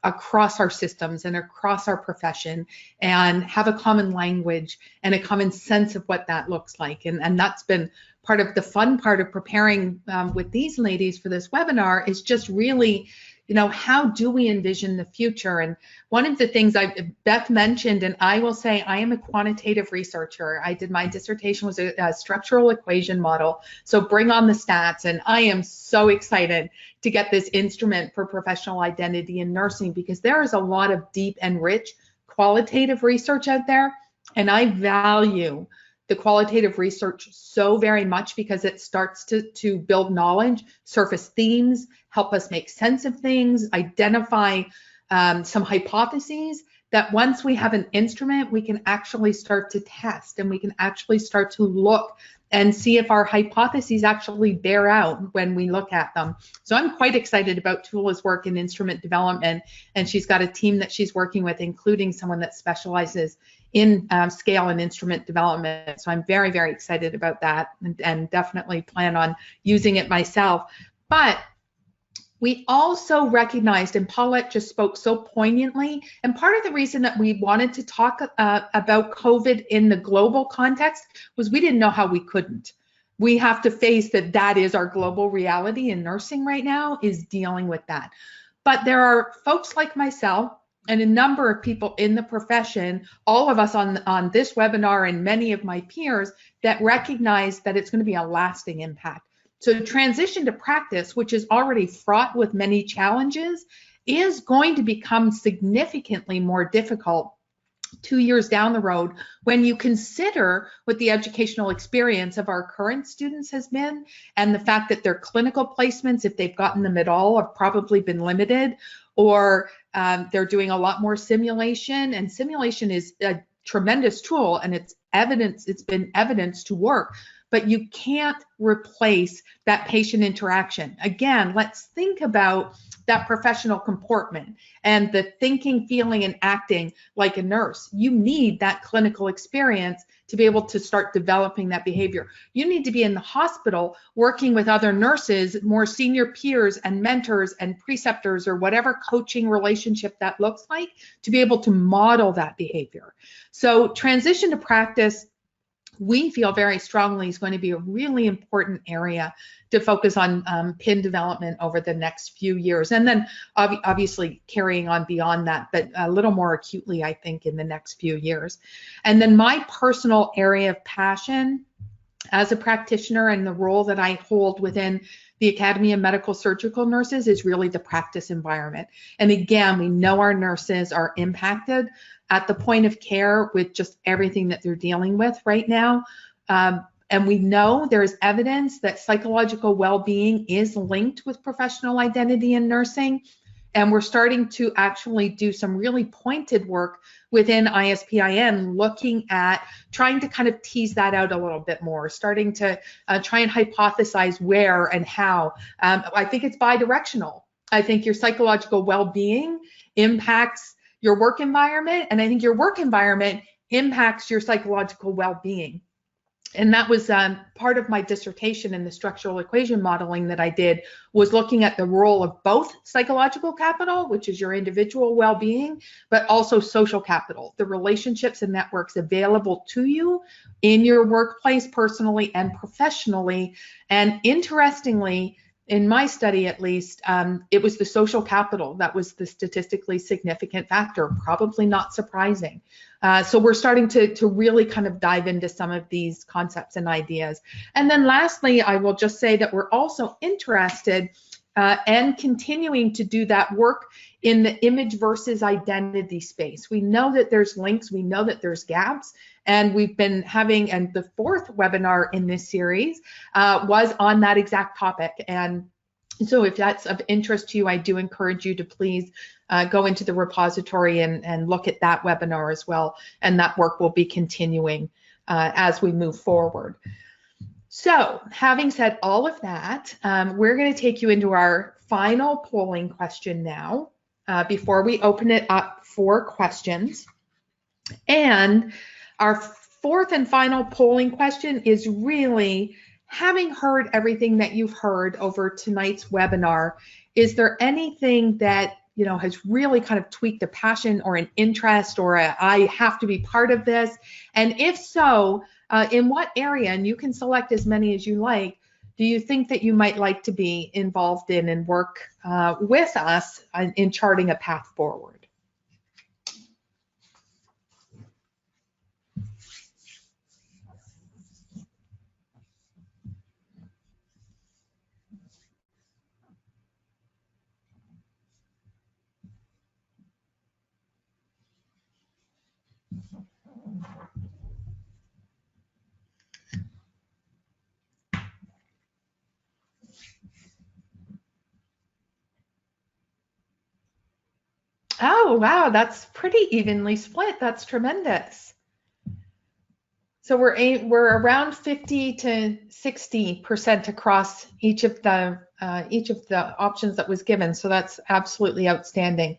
across our systems and across our profession and have a common language and a common sense of what that looks like. And that's been part of the fun part of preparing with these ladies for this webinar, is just really, you know, how do we envision the future? And one of the things Beth mentioned, and I will say I am a quantitative researcher. I did my dissertation was a structural equation model. So bring on the stats. And I am so excited to get this instrument for professional identity in nursing, because there is a lot of deep and rich qualitative research out there. And I value the qualitative research so very much because it starts to build knowledge, surface themes, help us make sense of things, identify some hypotheses that once we have an instrument, we can actually start to test and we can actually start to look and see if our hypotheses actually bear out when we look at them. So I'm quite excited about Tula's work in instrument development, and she's got a team that she's working with, including someone that specializes in scale and instrument development. So I'm very, very excited about that, and definitely plan on using it myself. But we also recognized, and Paulette just spoke so poignantly, and part of the reason that we wanted to talk about COVID in the global context was we didn't know how we couldn't. We have to face that is our global reality in nursing right now, is dealing with that. But there are folks like myself and a number of people in the profession, all of us on this webinar and many of my peers, that recognize that it's going to be a lasting impact. So transition to practice, which is already fraught with many challenges, is going to become significantly more difficult 2 years down the road when you consider what the educational experience of our current students has been, and the fact that their clinical placements, if they've gotten them at all, have probably been limited, or they're doing a lot more simulation. And simulation is a tremendous tool, and it's been evidenced to work. But you can't replace that patient interaction. Again, let's think about that professional comportment and the thinking, feeling, and acting like a nurse. You need that clinical experience to be able to start developing that behavior. You need to be in the hospital working with other nurses, more senior peers and mentors and preceptors, or whatever coaching relationship that looks like, to be able to model that behavior. So transition to practice, we feel very strongly, is going to be a really important area to focus on PIN development over the next few years. And then obviously carrying on beyond that, but a little more acutely, I think, in the next few years. And then my personal area of passion as a practitioner and the role that I hold within the Academy of Medical Surgical Nurses is really the practice environment. And again, we know our nurses are impacted at the point of care with just everything that they're dealing with right now. And we know there's evidence that psychological well-being is linked with professional identity in nursing. And we're starting to actually do some really pointed work within ISPIN, looking at trying to kind of tease that out a little bit more, starting to try and hypothesize where and how. I think it's bi-directional. I think your psychological well-being impacts your work environment, and I think your work environment impacts your psychological well-being. And that was part of my dissertation in the structural equation modeling that I did, was looking at the role of both psychological capital, which is your individual well-being, but also social capital, the relationships and networks available to you in your workplace, personally and professionally. And interestingly, in my study at least, it was the social capital that was the statistically significant factor, probably not surprising. So we're starting to really kind of dive into some of these concepts and ideas. And then lastly, I will just say that we're also interested and continuing to do that work in the image versus identity space. We know that there's links, we know that there's gaps, and we've been having, and the fourth webinar in this series was on that exact topic. And so if that's of interest to you, I do encourage you to please go into the repository and look at that webinar as well. And that work will be continuing as we move forward. So having said all of that, we're going to take you into our final polling question now before we open it up for questions. And our fourth and final polling question is really, having heard everything that you've heard over tonight's webinar, is there anything that has really kind of tweaked a passion or an interest or I have to be part of this? And if so, in what area, and you can select as many as you like, do you think that you might like to be involved in and work with us in charting a path forward? Oh, wow, that's pretty evenly split. That's tremendous. So we're around 50 to 60% across each of the options that was given. So that's absolutely outstanding.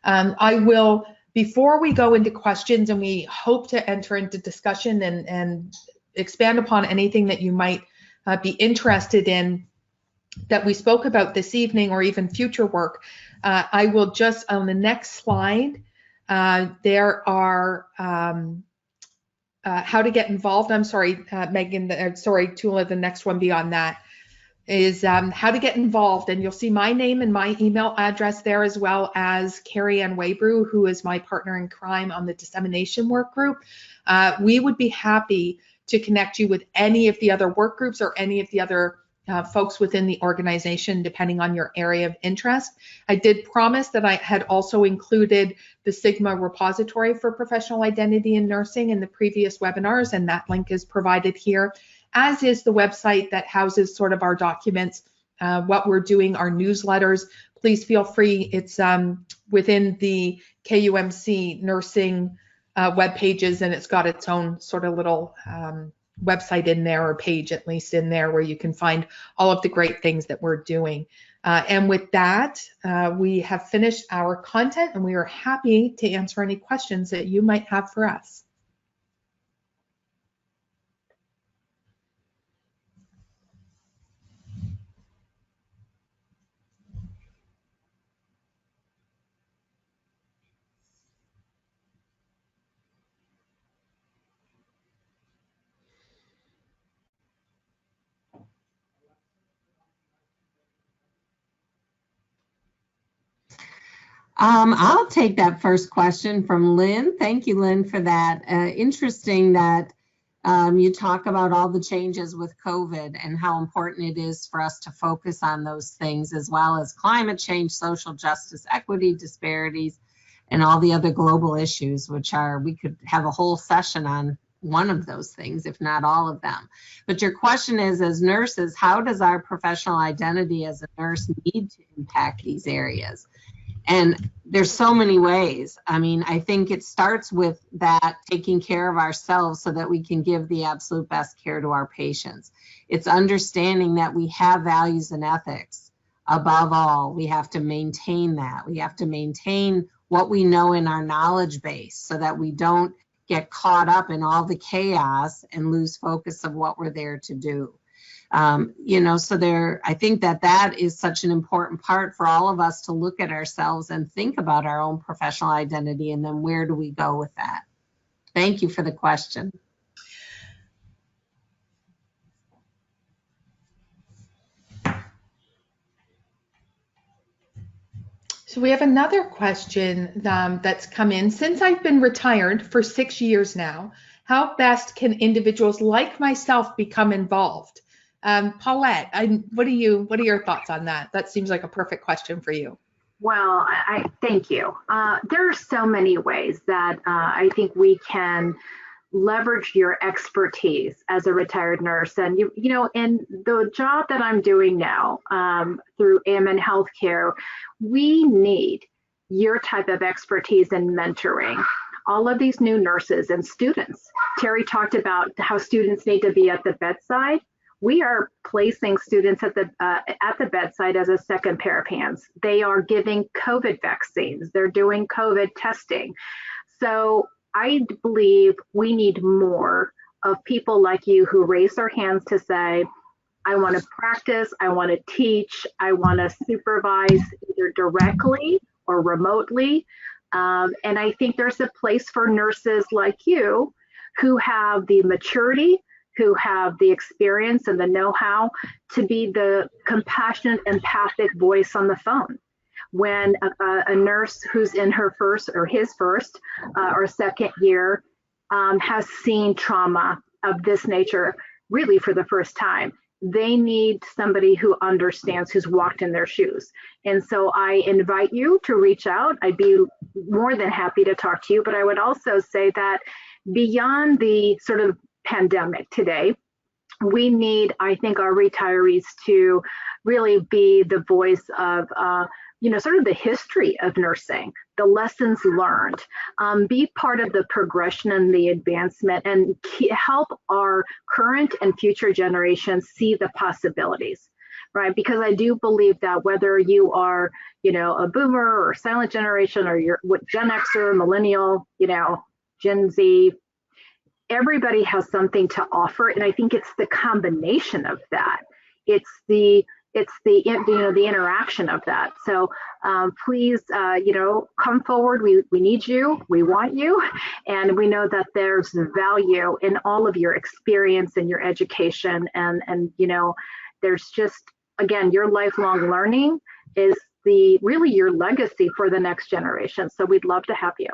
I will, before we go into questions, and we hope to enter into discussion and expand upon anything that you might be interested in that we spoke about this evening, or even future work, I will just, on the next slide, there are how to get involved. I'm sorry, Megan, sorry, Tula, the next one beyond that is how to get involved. And you'll see my name and my email address there, as well as Carrie Ann Waybrew, who is my partner in crime on the dissemination work group. We would be happy to connect you with any of the other work groups or any of the other folks within the organization, depending on your area of interest. I did promise that I had also included the Sigma repository for professional identity in nursing in the previous webinars, and that link is provided here, as is the website that houses sort of our documents, what we're doing, our newsletters. Please feel free. It's within the KUMC nursing web pages, and it's got its own sort of little website in there, or page at least in there, where you can find all of the great things that we're doing. And with that, we have finished our content, and we are happy to answer any questions that you might have for us. I'll take that first question from Lynn. Thank you, Lynn, for that. Interesting that you talk about all the changes with COVID and how important it is for us to focus on those things, as well as climate change, social justice, equity, disparities, and all the other global issues, which are, we could have a whole session on one of those things, if not all of them. But your question is, as nurses, how does our professional identity as a nurse need to impact these areas? And there's so many ways. I mean, I think it starts with that, taking care of ourselves so that we can give the absolute best care to our patients. It's understanding that we have values and ethics. Above all, we have to maintain that. We have to maintain what we know in our knowledge base so that we don't get caught up in all the chaos and lose focus of what we're there to do. So I think that is such an important part for all of us to look at ourselves and think about our own professional identity, and then where do we go with that? Thank you for the question. So we have another question that's come in. Since I've been retired for 6 years now, how best can individuals like myself become involved? Paulette, what are your thoughts on that? That seems like a perfect question for you. Well, I thank you. There are so many ways that I think we can leverage your expertise as a retired nurse. And in the job that I'm doing now through AMN Healthcare, we need your type of expertise in mentoring all of these new nurses and students. Terry talked about how students need to be at the bedside. We are placing students at the bedside as a second pair of hands. They are giving COVID vaccines. They're doing COVID testing. So I believe we need more of people like you who raise their hands to say, I want to practice, I want to teach, I want to supervise either directly or remotely. And I think there's a place for nurses like you who have the maturity, who have the experience and the know-how to be the compassionate, empathic voice on the phone. When a nurse who's in her first or his first or second year has seen trauma of this nature really for the first time, they need somebody who understands, who's walked in their shoes. And so I invite you to reach out. I'd be more than happy to talk to you, but I would also say that beyond the sort of pandemic today, we need, I think, our retirees to really be the voice of sort of the history of nursing, the lessons learned, be part of the progression and the advancement, and help our current and future generations see the possibilities, right? Because I do believe that whether you are, a boomer or silent generation, or you're Gen Xer, millennial, Gen Z, everybody has something to offer. And I think it's the combination of that. It's the interaction of that. So please, come forward. We need you. We want you. And we know that there's value in all of your experience and your education. And there's just, again, your lifelong learning is really your legacy for the next generation. So we'd love to have you.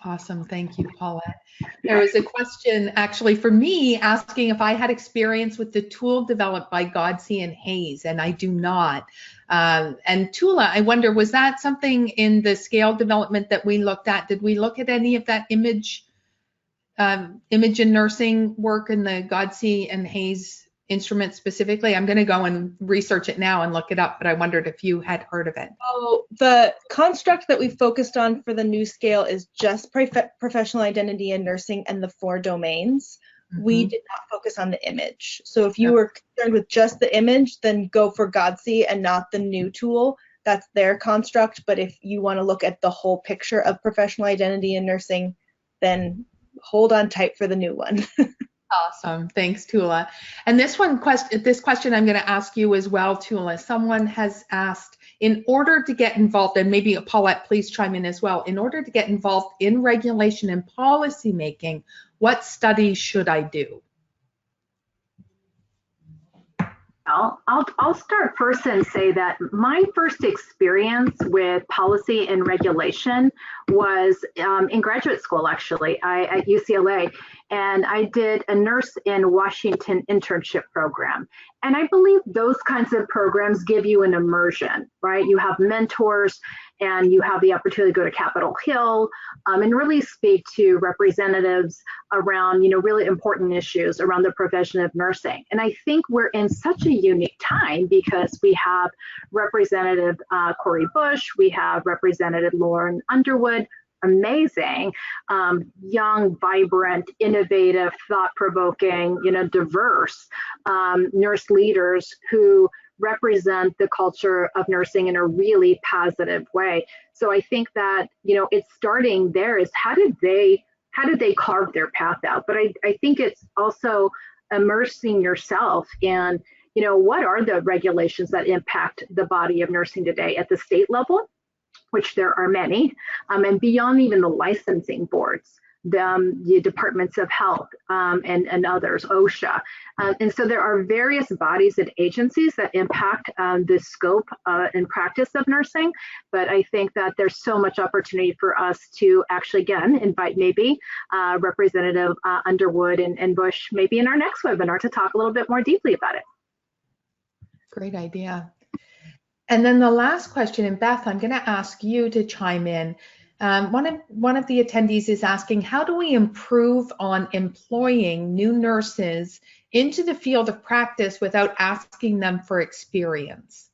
Awesome. Thank you, Paulette. There was a question actually for me asking if I had experience with the tool developed by Godsey and Hayes, and I do not. And Tula, I wonder, was that something in the scale development that we looked at? Did we look at any of that image and nursing work in the Godsey and Hayes instrument specifically? I'm going to go and research it now and look it up, but I wondered if you had heard of it. Oh, the construct that we focused on for the new scale is just professional identity in nursing and the 4 domains. Mm-hmm. We did not focus on the image. So if you were concerned with just the image, then go for Godsey and not the new tool. That's their construct. But if you want to look at the whole picture of professional identity in nursing, then hold on tight for the new one. Awesome. Thanks, Tula. And this question I'm going to ask you as well, Tula. Someone has asked, in order to get involved, and maybe Paulette, please chime in as well, in order to get involved in regulation and policy making, what studies should I do? I'll start first and say that my first experience with policy and regulation was in graduate school, actually, at UCLA, and I did a Nurse in Washington internship program. And I believe those kinds of programs give you an immersion, right? You have mentors and you have the opportunity to go to Capitol Hill and really speak to representatives around, really important issues around the profession of nursing. And I think we're in such a unique time because we have Representative Cori Bush, we have Representative Lauren Underwood, amazing, young, vibrant, innovative, thought-provoking, diverse nurse leaders who represent the culture of nursing in a really positive way. So I think that, it's starting there is how did they carve their path out? But I think it's also immersing yourself in, what are the regulations that impact the body of nursing today at the state level, which there are many, and beyond even the licensing boards, the departments of health, and others, OSHA. And so there are various bodies and agencies that impact the scope and practice of nursing. But I think that there's so much opportunity for us to actually, again, invite maybe Representative Underwood and Bush maybe in our next webinar to talk a little bit more deeply about it. Great idea. And then the last question, and Beth, I'm going to ask you to chime in. One of the attendees is asking, how do we improve on employing new nurses into the field of practice without asking them for experience?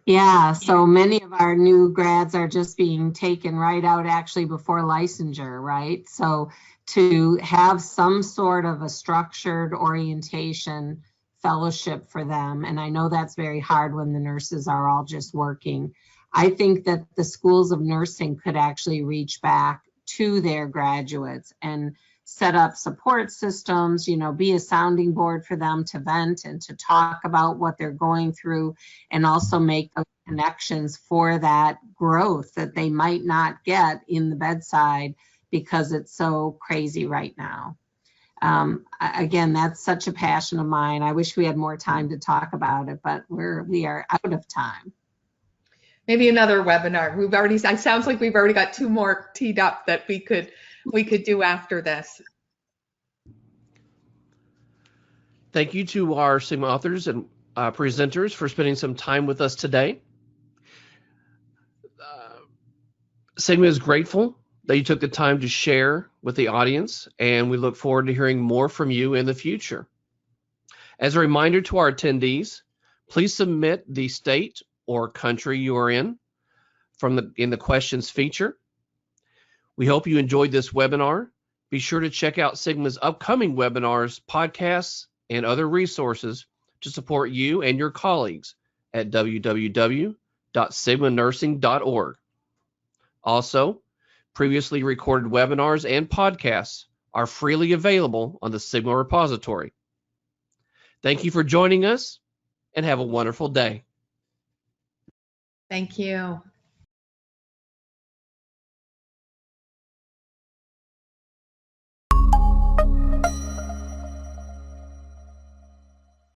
Yeah, so many of our new grads are just being taken right out actually before licensure, right? So to have some sort of a structured orientation fellowship for them, and I know that's very hard when the nurses are all just working. I think that the schools of nursing could actually reach back to their graduates and set up support systems, be a sounding board for them to vent and to talk about what they're going through, and also make those connections for that growth that they might not get in the bedside because it's so crazy right now. Again, that's such a passion of mine. I wish we had more time to talk about it, but we are out of time. Maybe another webinar. It sounds like we've already got 2 more teed up that we could do after this. Thank you to our Sigma authors and presenters for spending some time with us today. Sigma is grateful that you took the time to share with the audience, and we look forward to hearing more from you in the future. As a reminder to our attendees, please submit the state or country you are in in the questions feature. We hope you enjoyed this webinar. Be sure to check out Sigma's upcoming webinars, podcasts, and other resources to support you and your colleagues at www.sigmanursing.org. Also, previously recorded webinars and podcasts are freely available on the Sigma repository. Thank you for joining us, and have a wonderful day. Thank you.